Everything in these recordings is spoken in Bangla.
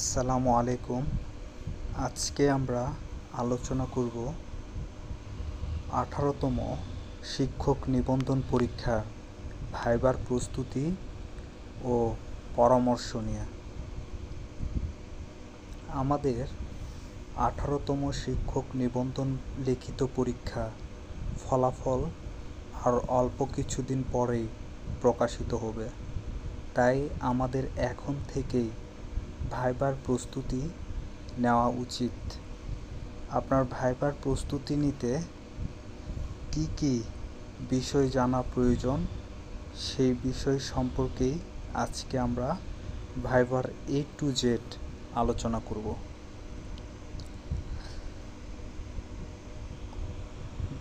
আসসালামু আলাইকুম। আজকে আমরা আলোচনা করব 18তম শিক্ষক নিবন্ধন পরীক্ষার ভাইবার প্রস্তুতি ও পরামর্শ নিয়ে। আমাদের 18তম শিক্ষক নিবন্ধন লিখিত পরীক্ষা ফলাফল আর অল্প কিছুদিন পরেই প্রকাশিত হবে, তাই আমাদের এখন থেকেই ভাইবার প্রস্তুতি নেওয়া উচিত। আপনার ভাইবার প্রস্তুতি নিতে কি কি বিষয় জানা প্রয়োজন, সেই বিষয় সম্পর্কেই আজকে আমরা ভাইবার A to Z আলোচনা করব।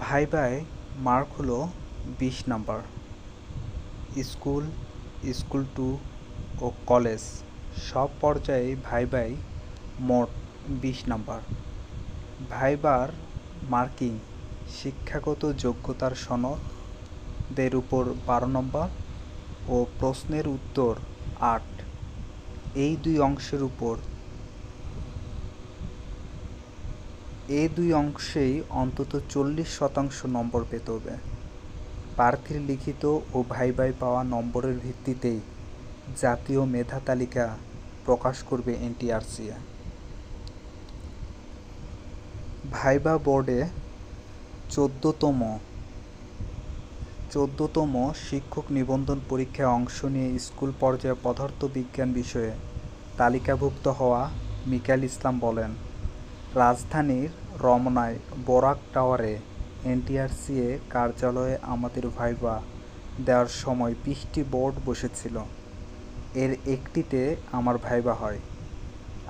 ভাইবায় মার্ক হলো 20 নাম্বার। স্কুল, স্কুল 2 ও কলেজ সব পর্যায়ে ভাইবায় মোট 20 নাম্বার। ভাইবার মার্কিং শিক্ষাগত যোগ্যতার সনদের উপর 12 নম্বর ও প্রশ্নের উত্তর 8। এই দুই অংশেই অন্তত 40% নম্বর পেতে হবে। প্রার্থীর লিখিত ও ভাইবায় পাওয়া নম্বরের ভিত্তিতেই জাতীয় মেধা তালিকা প্রকাশ করবে NTRC। ভাইবা বোর্ডে 14তম শিক্ষক নিবন্ধন পরীক্ষায় অংশ নিয়ে স্কুল পর্যায়ে পদার্থবিজ্ঞান বিষয়ে তালিকাভুক্ত হওয়া মিকাইল ইসলাম বলেন, রাজধানীর রমনায় বোরাক টাওয়ারে NTRC কার্যালয়ে আমাদের ভাইবা দেওয়ার সময় 20টি বোর্ড বসেছিল। এর একটিতে আমার ভাইবা হয়।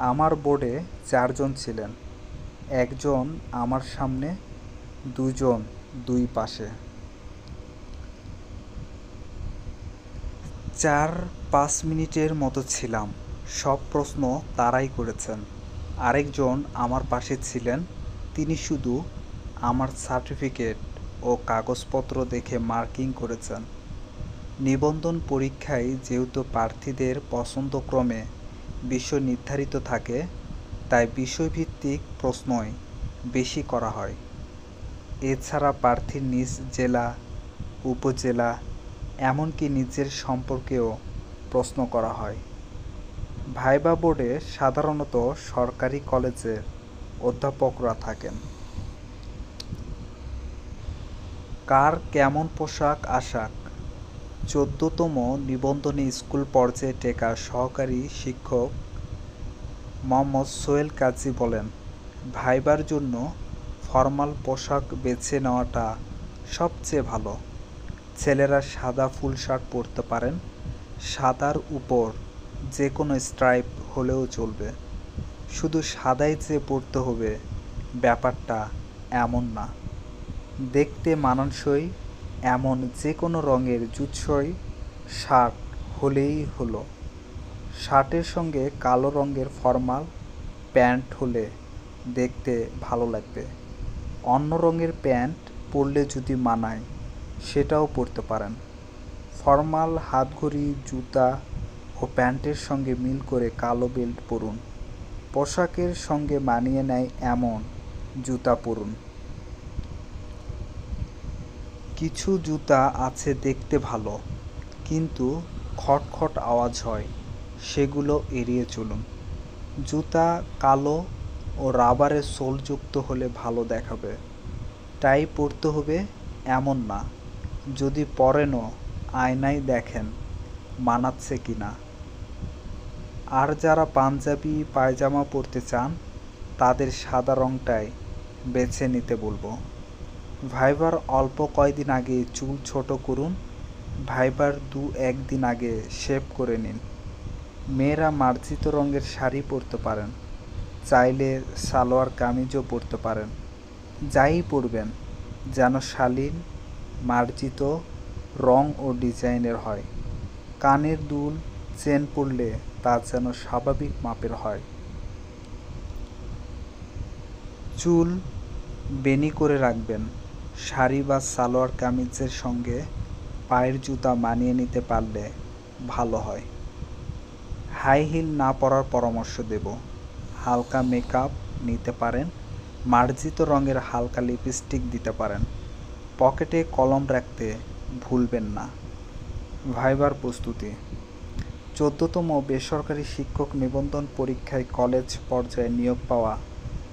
আমার বোর্ডে 4 জন ছিলেন, একজন আমার সামনে, 2 জন দুই পাশে। 4-5 মিনিটের মতো ছিলাম। সব প্রশ্ন তারাই করেছেন। আরেকজন আমার পাশে ছিলেন, তিনি শুধু আমার সার্টিফিকেট ও কাগজপত্র দেখে মার্কিং করেছেন। নিবন্ধন পরীক্ষায় যেহেতু প্রার্থীদের পছন্দক্রমে বিষয় নির্ধারিত থাকে, তাই বিষয়ভিত্তিক প্রশ্নই বেশি করা হয়। এছাড়া প্রার্থীর নিজ জেলা, উপজেলা, এমনকি নিজের সম্পর্কেও প্রশ্ন করা হয়। ভাইবা বোর্ডে সাধারণত সরকারি কলেজের অধ্যাপকরা থাকেন। কার কেমন পোশাক আশাক? 14তম নিবন্ধনে স্কুল পর্যায়ে টেকা সহকারী শিক্ষক মোহাম্মদ সোহেল কাজী বলেন, ভাইবার জন্য ফরমাল পোশাক বেছে নেওয়াটা সবচেয়ে ভালো। ছেলেরা সাদা ফুল শার্ট পরতে পারেন, সাদার উপর যে কোনো স্ট্রাইপ হলেও চলবে। শুধু সাদাই যে পরতে হবে ব্যাপারটা এমন না। দেখতে মানানসই এমন যে কোনো রঙের জুতসই শার্ট হলেই হলো। শার্টের সঙ্গে কালো রঙের ফরমাল প্যান্ট হলে দেখতে ভালো লাগবে। অন্য রঙের প্যান্ট পরলে যদি মানায় সেটাও পরতে পারেন। ফরমাল হাতঘড়ি, জুতা ও প্যান্টের সঙ্গে মিল করে কালো বেল্ট পরুন। পোশাকের সঙ্গে মানিয়ে নেয় এমন জুতা পরুন। কিছু জুতা আছে দেখতে ভালো কিন্তু খটখট আওয়াজ হয়, সেগুলো এড়িয়ে চলুন। জুতা কালো ও রাবারের সোলযুক্ত হলে ভালো দেখাবে। টাই পরতে হবে এমন না, যদি পরেনও আয়নায় দেখেন মানাচ্ছে কিনা। আর যারা পাঞ্জাবি পায়জামা পরতে চান তাদের সাদা রঙটাই বেছে নিতে বলবো। ভাইবার অল্প কয়েকদিন আগে চুল ছোট করুন। ভাইবার 2-1 দিন আগে শেভ করে নিন। মেয়েরা মার্জিত রঙের শাড়ি পরতে পারেন, চাইলে সালোয়ার কামিজও পরতে পারেন। যাই পরবেন যেন শালীন, মার্জিত রং ও ডিজাইনের হয়। কানের দুল, চেন পরলে তা যেন স্বাভাবিক মাপের হয়। চুল বেনি করে রাখবেন। শাড়ি বা সালোয়ার কামিজের সঙ্গে পায়ের জুতা মানিয়ে নিতে পারলে ভালো হয়। হাই হিল না পরার পরামর্শ দেব। হালকা মেকআপ নিতে পারেন, মার্জিত রঙের হালকা লিপস্টিক দিতে পারেন। পকেটে কলম রাখতে ভুলবেন না। ভাইবার প্রস্তুতি। 14তম বেসরকারি শিক্ষক নিবন্ধন পরীক্ষায় কলেজ পর্যায়ে নিয়োগ পাওয়া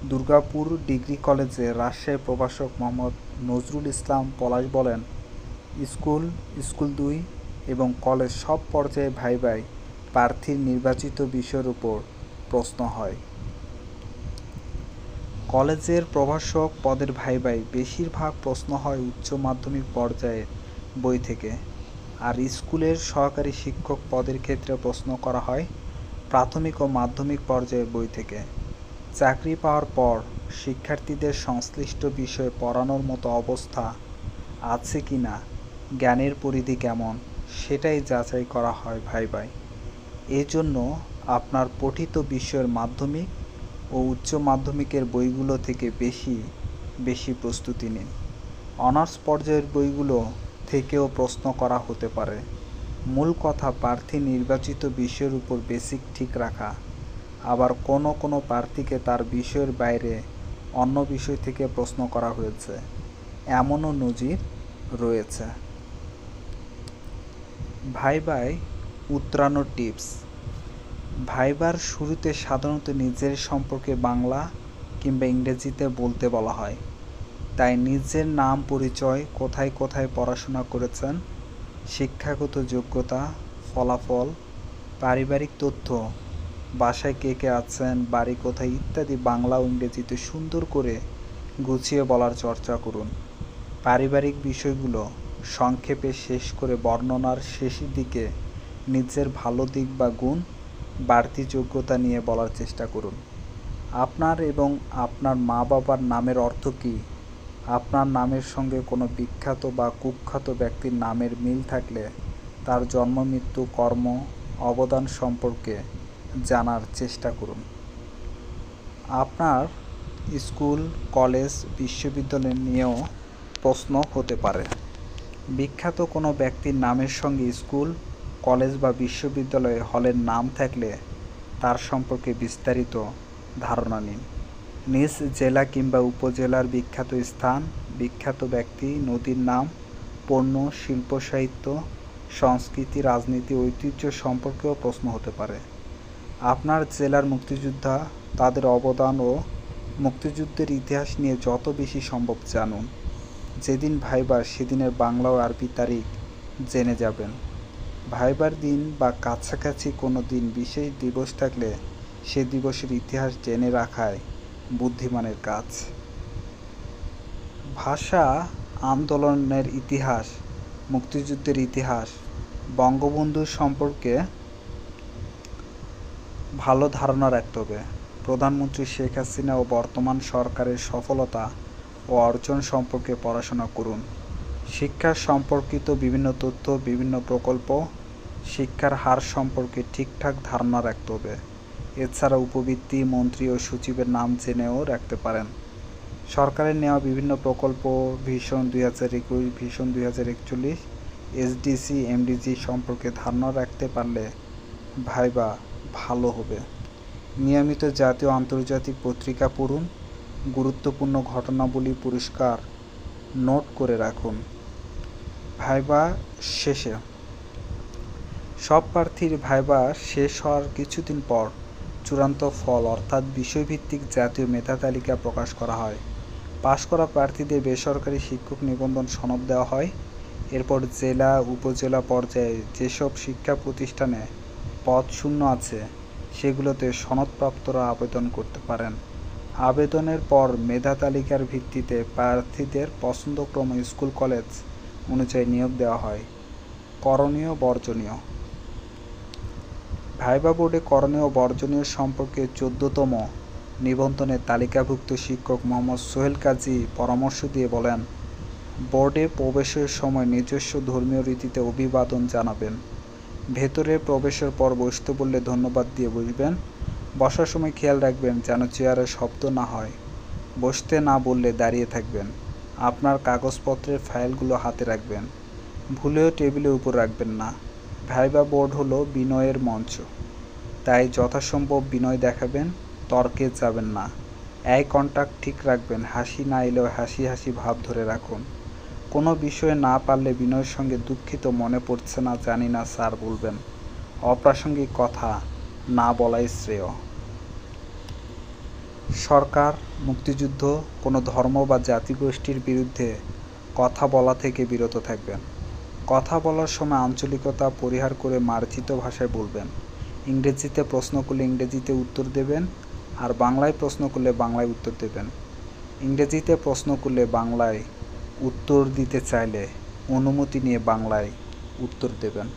দুর্গাপুর ডিগ্রি কলেজে রাজশাহী প্রভাষক মোহাম্মদ নজরুল ইসলাম পলাশ বলেন, স্কুল, স্কুল 2 এবং কলেজ সব পর্যায়ে ভাইভায় প্রার্থীর নির্বাচিত বিষয়ের উপর প্রশ্ন হয়। কলেজের প্রভাষক পদের ভাইভায় বেশিরভাগ প্রশ্ন হয় উচ্চ মাধ্যমিক পর্যায়ের বই থেকে, আর স্কুলের সহকারী শিক্ষক পদের ক্ষেত্রে প্রশ্ন করা হয় প্রাথমিক ও মাধ্যমিক পর্যায়ের বই থেকে। চাকরি পাওয়ার পর শিক্ষার্থীদের সংশ্লিষ্ট বিষয়ে পড়ানোর মতো অবস্থা আছে কি না, জ্ঞানের পরিধি কেমন, সেটাই যাচাই করা হয় ভাইভায়। এজন্য আপনার পঠিত বিষয়ের মাধ্যমিক ও উচ্চ মাধ্যমিকের বইগুলো থেকে বেশি বেশি প্রস্তুতি নিন। অনার্স পর্যায়ের বইগুলো থেকেও প্রশ্ন করা হতে পারে। মূল কথা প্রার্থী নির্বাচিত বিষয়ের উপর বেসিক ঠিক রাখা। আবার কোনো কোনো প্রার্থীকে তার বিষয়ের বাইরে অন্য বিষয় থেকে প্রশ্ন করা হয়েছে, এমনও নজির রয়েছে। ভাইভায় উতরানোর টিপস। ভাইবার শুরুতে সাধারণত নিজের সম্পর্কে বাংলা কিংবা ইংরেজিতে বলতে বলা হয়। তাই নিজের নাম, পরিচয়, কোথায় কোথায় পড়াশোনা করেছেন, শিক্ষাগত যোগ্যতা, ফলাফল, পারিবারিক তথ্য, বাসায় কে কে আছেন, বাড়ি কোথায় ইত্যাদি বাংলা ও ইংরেজিতে সুন্দর করে গুছিয়ে বলার চর্চা করুন। পারিবারিক বিষয়গুলো সংক্ষেপে শেষ করে বর্ণনার শেষের দিকে নিজের ভালো দিক বা গুণ, বাড়তি যোগ্যতা নিয়ে বলার চেষ্টা করুন। আপনার এবং আপনার মা বাবার নামের অর্থ কী, আপনার নামের সঙ্গে কোনো বিখ্যাত বা কুখ্যাত ব্যক্তির নামের মিল থাকলে তার জন্ম, মৃত্যু, কর্ম, অবদান সম্পর্কে জানার চেষ্টা করুন। আপনার স্কুল, কলেজ, বিশ্ববিদ্যালয় নিয়েও প্রশ্ন হতে পারে। বিখ্যাত কোনো ব্যক্তির নামের সঙ্গে স্কুল, কলেজ বা বিশ্ববিদ্যালয়ে হলের নাম থাকলে তার সম্পর্কে বিস্তারিত ধারণা নিন। নিজ জেলা কিংবা উপজেলার বিখ্যাত স্থান, বিখ্যাত ব্যক্তি, নদীর নাম, পণ্য, শিল্প, সাহিত্য, সংস্কৃতি, রাজনীতি, ঐতিহ্য সম্পর্কেও প্রশ্ন হতে পারে। আপনার জেলার মুক্তিযোদ্ধা, তাদের অবদান ও মুক্তিযুদ্ধের ইতিহাস নিয়ে যত বেশি সম্ভব জানুন। যেদিন ভাইবা সেদিনের বাংলা ও আরবি তারিখ জেনে যাবেন। ভাইবার দিন বা কাছাকাছি কোনো দিন বিশেষ দিবস থাকলে সে দিবসের ইতিহাস জেনে রাখাই বুদ্ধিমানের কাজ। ভাষা আন্দোলনের ইতিহাস, মুক্তিযুদ্ধের ইতিহাস, বঙ্গবন্ধু সম্পর্কে ভালো ধারণা রাখতে হবে। প্রধানমন্ত্রী শেখ হাসিনা ও বর্তমান সরকারের সফলতা ও অর্জন সম্পর্কে পড়াশোনা করুন। শিক্ষা সম্পর্কিত বিভিন্ন তথ্য, বিভিন্ন প্রকল্প, শিক্ষার হার সম্পর্কে ঠিকঠাক ধারণা রাখতে হবে। এছাড়া উপবৃত্তি, মন্ত্রী ও সচিবের নাম জেনেও রাখতে পারেন। সরকারের নেওয়া বিভিন্ন প্রকল্প, ভিশন 2021, ভিশন 2041, এসডিসি, এমডিজি সম্পর্কে ধারণা রাখতে পারলে ভাইবা ভালো হবে। নিয়মিত জাতীয় আন্তর্জাতিক পত্রিকা পড়ুন। গুরুত্বপূর্ণ ঘটনাবলী পুরস্কার নোট করে রাখুন। ভাইবা শেষে সব প্রার্থীর ভাইবা শেষ হওয়ার কিছুদিন পর চূড়ান্ত ফল অর্থাৎ বিষয়ভিত্তিক জাতীয় মেধা তালিকা প্রকাশ করা হয়। পাশ করা প্রার্থীদের বেসরকারি শিক্ষক নিবন্ধন সনদ দেওয়া হয়। এরপর জেলা, উপজেলা পর্যায়ে যেসব শিক্ষা প্রতিষ্ঠানে পদ শূন্য আছে সেগুলোতে সনদপ্রাপ্তরা আবেদন করতে পারেন। আবেদনের পর মেধা তালিকার ভিত্তিতে প্রার্থীদের পছন্দক্রমে স্কুল, কলেজ অনুযায়ী নিয়োগ দেওয়া হয়। করণীয়, বর্জনীয়। ভাইবা বোর্ডে করণীয় ও বর্জনীয় সম্পর্কে 14তম নিবন্ধনে তালিকাভুক্ত শিক্ষক মোহাম্মদ সোহেল কাজী পরামর্শ দিয়ে বলেন, বোর্ডে প্রবেশের সময় নিজস্ব ধর্মীয় রীতিতে অভিবাদন জানাবেন। ভেতরে প্রবেশের পর বসতে বললে ধন্যবাদ দিয়ে বসবেন। বসার সময় খেয়াল রাখবেন যেন চেয়ারে শব্দ না হয়। বসতে না বললে দাঁড়িয়ে থাকবেন। আপনার কাগজপত্রের ফাইলগুলো হাতে রাখবেন। ভুলেও টেবিলের উপর রাখবেন না। ভাইবা বোর্ড হলো বিনয়ের মঞ্চ। তাই যথাসম্ভব বিনয় দেখাবেন, তর্কে যাবেন না। আই কন্টাক্ট ঠিক রাখবেন, হাসি না এলেও হাসি হাসি ভাব ধরে রাখুন। কোনো বিষয়ে না পারলে বিনয়ের সঙ্গে দুঃখিত, মনে পড়ছে না, জানি না স্যার বলবেন। অপ্রাসঙ্গিক কথা না বলাই শ্রেয়। সরকার, মুক্তিযুদ্ধ, কোনো ধর্ম বা জাতিগোষ্ঠীর বিরুদ্ধে কথা বলা থেকে বিরত থাকবেন। কথা বলার সময় আঞ্চলিকতা পরিহার করে মার্জিত ভাষায় বলবেন। ইংরেজিতে প্রশ্ন করলে ইংরেজিতে উত্তর দেবেন, আর বাংলায় প্রশ্ন করলে বাংলায় উত্তর দেবেন। ইংরেজিতে প্রশ্ন করলে বাংলায় উত্তর দিতে চাইলে অনুমতি নিয়ে বাংলায় উত্তর দেবেন।